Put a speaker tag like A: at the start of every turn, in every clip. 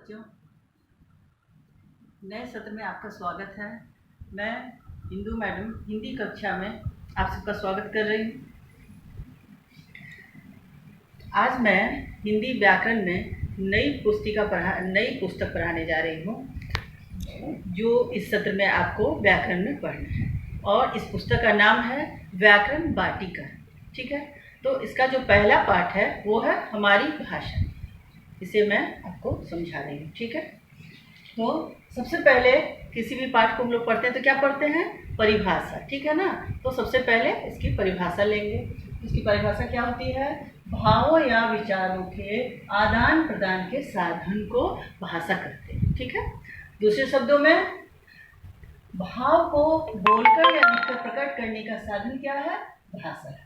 A: बच्चों, नए सत्र में आपका स्वागत है। मैं हिंदू मैडम हिंदी कक्षा में आप सबका स्वागत कर रही हूँ। आज मैं हिंदी व्याकरण में नई पुस्तक पढ़ाने जा रही हूँ, जो इस सत्र में आपको व्याकरण में पढ़ना है। और इस पुस्तक का नाम है व्याकरण वाटिका। ठीक है, तो इसका जो पहला पाठ है वो है हमारी भाषा। इसे मैं आपको समझा रही हूँ। ठीक है, तो सबसे पहले किसी भी पाठ को हम लोग पढ़ते हैं तो क्या पढ़ते हैं? परिभाषा। ठीक है ना, तो सबसे पहले इसकी परिभाषा लेंगे। इसकी परिभाषा क्या होती है? भावों या विचारों के आदान प्रदान के साधन को भाषा कहते हैं। ठीक है, दूसरे शब्दों में भाव को बोलकर या लिखकर प्रकट करने का साधन क्या है? भाषा है।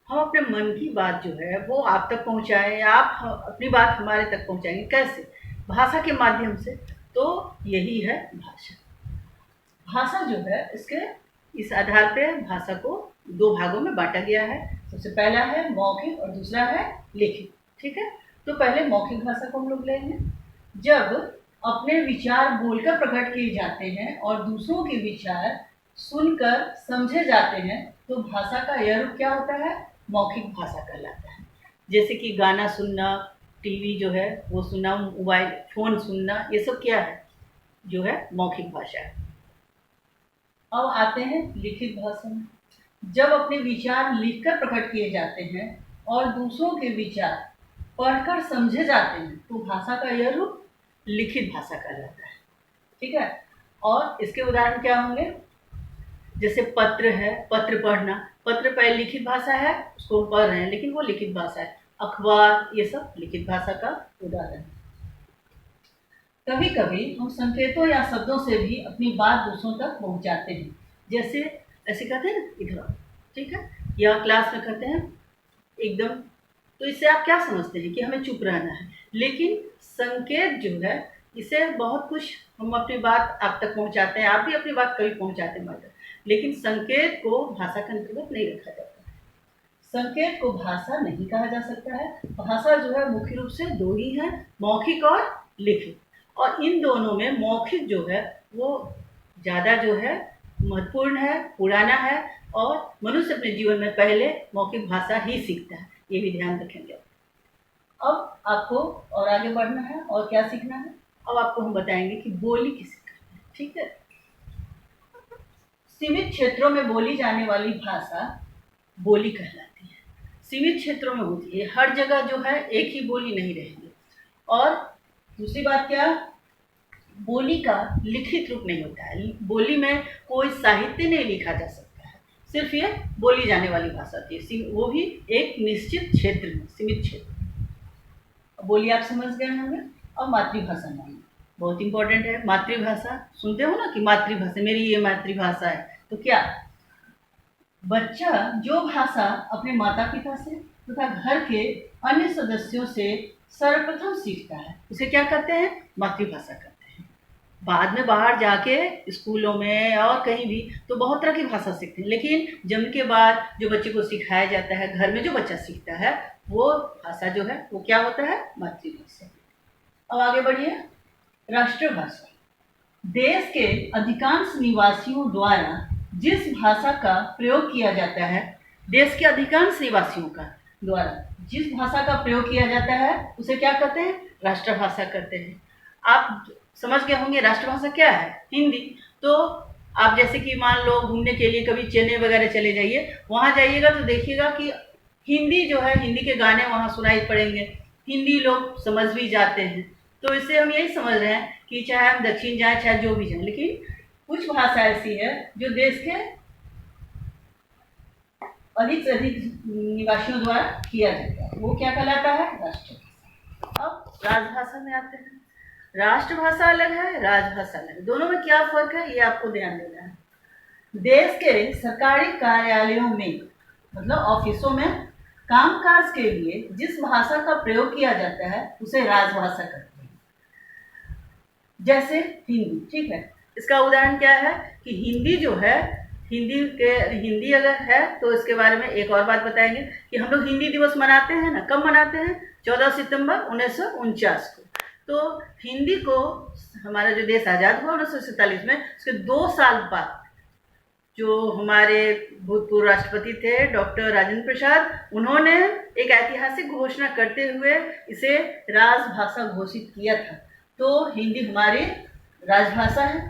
A: हम अपने मन की बात जो है वो आप तक पहुंचाएं, आप अपनी बात हमारे तक पहुंचाएंगे। कैसे? भाषा के माध्यम से। तो यही है भाषा। भाषा जो है इस आधार पे भाषा को दो भागों में बांटा गया है। सबसे पहला है मौखिक और दूसरा है लिखित। ठीक है, तो पहले मौखिक भाषा को हम लोग लेंगे। जब अपने विचार बोलकर प्रकट किए जाते हैं और दूसरों के विचार सुनकर समझे जाते हैं तो भाषा का यह रूप क्या होता है? मौखिक भाषा कहलाता है। जैसे कि गाना सुनना, टीवी जो है वो सुनना, मोबाइल फोन सुनना, ये सब क्या है? जो है मौखिक भाषा है। अब आते हैं लिखित भाषा में। जब अपने विचार लिखकर प्रकट किए जाते हैं और दूसरों के विचार पढ़कर समझे जाते हैं तो भाषा का यह रूप लिखित भाषा कहलाता है। ठीक है, और इसके उदाहरण क्या होंगे? जैसे पत्र है, पत्र पढ़ना। पत्र पहले लिखित भाषा है, उसको हम पढ़ रहे हैं लेकिन वो लिखित भाषा है। अखबार, ये सब लिखित भाषा का उदाहरण है। कभी कभी हम संकेतों या शब्दों से भी अपनी बात दूसरों तक पहुंचाते हैं। जैसे ऐसे कहते हैं ना, इधर। ठीक है, या क्लास में कहते हैं एकदम, तो इससे आप क्या समझते हैं कि हमें चुप रहना है। लेकिन संकेत जो है, इसे बहुत कुछ हम अपनी बात आप तक पहुंचाते हैं। आप भी अपनी बात कभी पहुंचाते हैं, लेकिन संकेत को भाषा के अंतर्गत नहीं रखा जाता है। संकेत को भाषा नहीं कहा जा सकता है। भाषा जो है मुख्य रूप से दो ही है, मौखिक और लिखित। और इन दोनों में मौखिक जो है वो ज़्यादा जो है महत्वपूर्ण है, पुराना है, और मनुष्य अपने जीवन में पहले मौखिक भाषा ही सीखता है। ये भी ध्यान रखेंगे। अब आपको और आगे बढ़ना है और क्या सीखना है? अब आपको हम बताएंगे कि बोली किसे कहते हैं। ठीक है, सीमित क्षेत्रों में बोली जाने वाली भाषा बोली कहलाती है। सीमित क्षेत्रों में होती है, हर जगह जो है एक ही बोली नहीं रहेगी। और दूसरी बात क्या? बोली का लिखित रूप नहीं होता है। बोली में कोई साहित्य नहीं लिखा जा सकता है, सिर्फ ये बोली जाने वाली भाषा थी, वो भी एक निश्चित क्षेत्र में, सीमित क्षेत्र। बोली आप समझ गए होंगे। और मातृभाषा नाम बहुत इंपॉर्टेंट है। मातृभाषा सुनते हो ना कि मातृभाषा, मेरी ये मातृभाषा है। तो क्या बच्चा जो भाषा अपने माता पिता से तथा घर के अन्य सदस्यों से सर्वप्रथम सीखता है उसे क्या कहते हैं? मातृभाषा कहते हैं। बाद में बाहर जाके स्कूलों में और कहीं भी तो बहुत तरह की भाषा सीखते हैं, लेकिन जन्म के बाद जो बच्चे को सिखाया जाता है, घर में जो बच्चा सीखता है, वो भाषा जो है वो क्या होता है? मातृभाषा। अब आगे बढ़िए। राष्ट्रभाषा देश के अधिकांश निवासियों द्वारा जिस भाषा का प्रयोग किया जाता है, देश के अधिकांश निवासियों का द्वारा जिस भाषा का प्रयोग किया जाता है उसे क्या कहते हैं? राष्ट्रभाषा कहते हैं। आप समझ गए होंगे राष्ट्रभाषा क्या है? हिंदी। तो आप जैसे कि मान लो घूमने के लिए कभी चेन्नई वगैरह चले जाइए, वहाँ जाइएगा तो देखिएगा कि हिंदी जो है, हिंदी के गाने वहाँ सुनाई पड़ेंगे, हिंदी लोग समझ भी जाते हैं। तो इससे हम यही समझ रहे हैं कि चाहे हम दक्षिण जाए, चाहे जो भी जाए, लेकिन कुछ भाषा ऐसी है जो देश के अधिक से अधिक निवासियों द्वारा किया जाता है, वो क्या कहलाता है? राष्ट्रभाषा। अब राजभाषा में आते हैं। राष्ट्रभाषा अलग है, राजभाषा अलग है। दोनों में क्या फर्क है ये आपको ध्यान देना है। देश के सरकारी कार्यालयों में, मतलब ऑफिसों में कामकाज के लिए जिस भाषा का प्रयोग किया जाता है उसे राजभाषा कहते हैं। जैसे हिंदी। ठीक है, इसका उदाहरण क्या है कि हिंदी जो है, हिंदी अगर है तो इसके बारे में एक और बात बताएंगे कि हम लोग हिंदी दिवस मनाते हैं ना, कब मनाते हैं? 14 सितंबर 1949 को। तो हिंदी को हमारा जो देश आज़ाद हुआ 1947 में, उसके 2 साल बाद जो हमारे भूतपूर्व राष्ट्रपति थे डॉक्टर राजेंद्र प्रसाद, उन्होंने एक ऐतिहासिक घोषणा करते हुए इसे राजभाषा घोषित किया था। तो हिंदी हमारी राजभाषा है।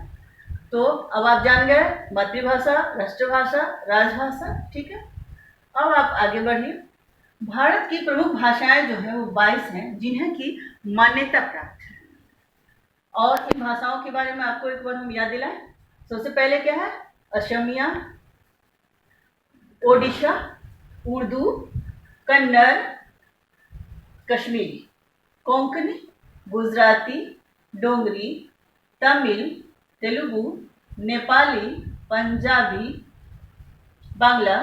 A: तो अब आप जान गए मातृभाषा, राष्ट्रभाषा, राजभाषा, ठीक है। अब आप आगे बढ़िए। भारत की प्रमुख भाषाएं जो है वो 22 हैं जिन्हें की मान्यता प्राप्त है। और इन भाषाओं के बारे में आपको एक बार हम याद दिलाएं। सबसे पहले क्या है? असमिया, ओडिशा, उर्दू, कन्नड़, कश्मीरी, कोंकणी, गुजराती, डोगरी, तमिल, तेलुगु, नेपाली, पंजाबी, बांग्ला,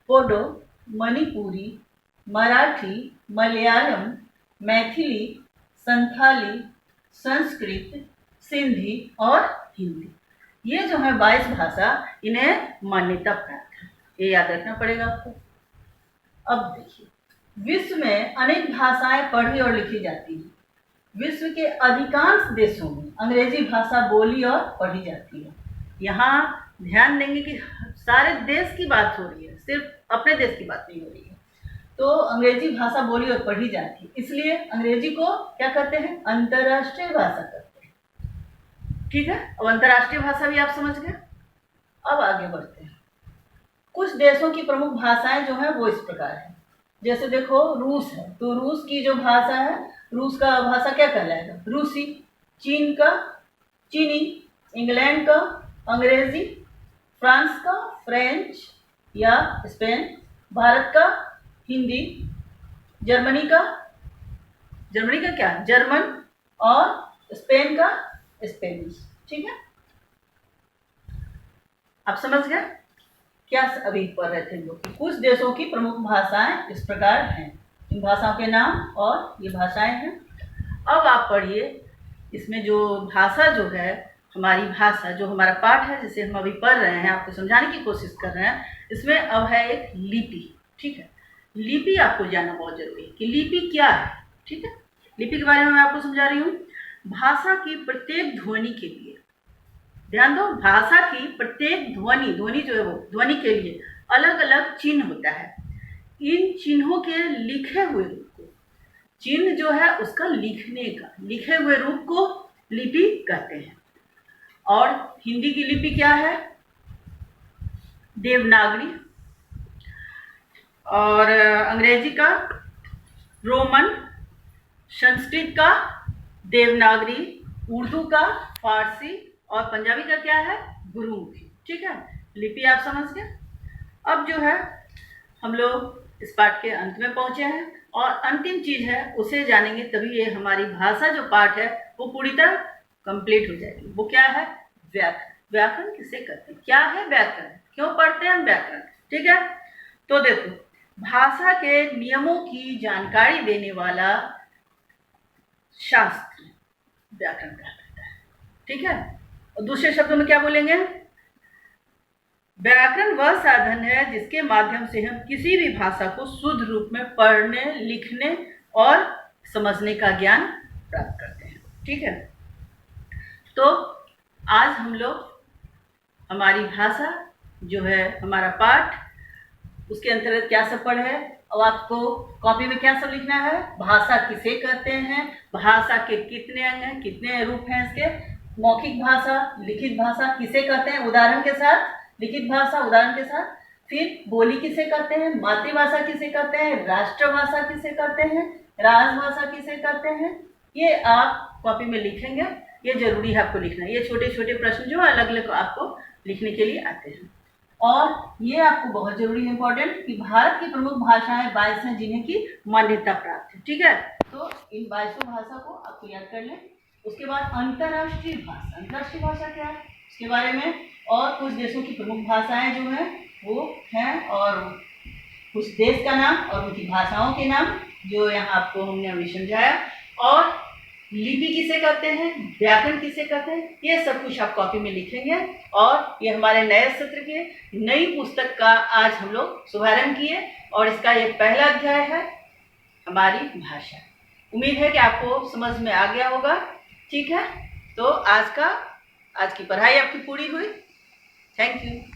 A: बोडो, मणिपुरी, मराठी, मलयालम, मैथिली, संथाली, संस्कृत, सिंधी और हिंदी। ये जो है 22 भाषा, इन्हें मान्यता प्राप्त है। ये याद रखना पड़ेगा आपको। अब देखिए, विश्व में अनेक भाषाएं पढ़ी और लिखी जाती हैं। विश्व के अधिकांश देशों में अंग्रेजी भाषा बोली और पढ़ी जाती है। यहाँ ध्यान देंगे कि सारे देश की बात हो रही है, सिर्फ अपने देश की बात नहीं हो रही है। तो अंग्रेजी भाषा बोली और पढ़ी जाती है, इसलिए अंग्रेजी को क्या कहते हैं? अंतर्राष्ट्रीय भाषा कहते हैं। ठीक है, अब अंतर्राष्ट्रीय भाषा भी आप समझ गए। अब आगे बढ़ते हैं। कुछ देशों की प्रमुख भाषाएं जो है वो इस प्रकार है। जैसे देखो, रूस है, तो रूस की जो भाषा है, रूस का भाषा क्या कहलाएगा? रूसी। चीन का चीनी, इंग्लैंड का अंग्रेजी, फ्रांस का फ्रेंच या स्पेन, भारत का हिंदी, जर्मनी का क्या? जर्मन, और स्पेन का स्पेनिश। ठीक है, आप समझ गए क्या? अभी पढ़ रहे थे लोग। कुछ देशों की प्रमुख भाषाएं इस प्रकार हैं। इन भाषाओं के नाम और ये भाषाएं हैं। अब आप पढ़िए, इसमें जो भाषा जो है, हमारी भाषा जो हमारा पाठ है जिसे हम अभी पढ़ रहे हैं, आपको समझाने की कोशिश कर रहे हैं, इसमें अब है एक लिपि। ठीक है, लिपि आपको जानना बहुत जरूरी है कि लिपि क्या है। ठीक है, लिपि के बारे में मैं आपको समझा रही हूँ। भाषा की प्रत्येक ध्वनि के लिए, ध्यान दो, भाषा की प्रत्येक ध्वनि जो है वो ध्वनि के लिए अलग अलग चिन्ह होता है। इन चिन्हों के लिखे हुए रूप को, चिन्ह जो है उसका लिखे हुए रूप को लिपि कहते हैं। और हिंदी की लिपि क्या है? देवनागरी, और अंग्रेजी का रोमन, संस्कृत का देवनागरी, उर्दू का फारसी, और पंजाबी का क्या है? गुरुमुखी। ठीक है, लिपि आप समझ गए। अब जो है हम लोग इस पाठ के अंत में पहुंचे हैं, और अंतिम चीज है उसे जानेंगे तभी ये हमारी भाषा जो पाठ है वो पूरी तरह कंप्लीट हो जाएगी। वो क्या है? व्याकरण। व्याकरण किसे कहते हैं? क्या है व्याकरण? क्यों पढ़ते हैं हम व्याकरण? ठीक है, तो देखो, भाषा के नियमों की जानकारी देने वाला शास्त्र व्याकरण कहलाता है। ठीक है, और दूसरे शब्दों में क्या बोलेंगे? व्याकरण वह साधन है जिसके माध्यम से हम किसी भी भाषा को शुद्ध रूप में पढ़ने, लिखने और समझने का ज्ञान प्राप्त करते हैं। ठीक है, तो आज हम लोग हमारी भाषा जो है, हमारा पाठ, उसके अंतर्गत क्या सब पढ़े है। अब आपको कॉपी में क्या सब लिखना है? भाषा किसे कहते हैं, भाषा के कितने अंग हैं, कितने रूप हैं इसके, मौखिक भाषा, लिखित भाषा किसे कहते हैं उदाहरण के साथ, लिखित भाषा उदाहरण के साथ, फिर बोली किसे कहते हैं, मातृभाषा किसे कहते हैं, राष्ट्रभाषा किसे कहते हैं, राजभाषा किसे कहते हैं। ये आप कॉपी में लिखेंगे, ये जरूरी है आपको लिखना। ये छोटे छोटे प्रश्न जो अलग अलग आपको लिखने के लिए आते हैं। और ये आपको बहुत जरूरी है, इंपॉर्टेंट, कि भारत की प्रमुख भाषाएं 22 हैं जिन्हें की मान्यता प्राप्त है। ठीक है, तो इन 22 भाषा को आपको याद कर लें। उसके बाद अंतर्राष्ट्रीय भाषा। अंतर्राष्ट्रीय भाषा क्या है उसके बारे में, और कुछ देशों की प्रमुख भाषाएं जो हैं वो हैं, और कुछ देश का नाम और उनकी भाषाओं के नाम जो यहाँ आपको हमने अभी समझाया, और लिपि किसे कहते हैं, व्याकरण किसे कहते हैं, ये सब कुछ आप कॉपी में लिखेंगे। और ये हमारे नए सत्र के नई पुस्तक का आज हम लोग शुभारंभ किए, और इसका ये पहला अध्याय है हमारी भाषा। उम्मीद है कि आपको समझ में आ गया होगा। ठीक है, तो आज की पढ़ाई आपकी पूरी हुई। Thank you.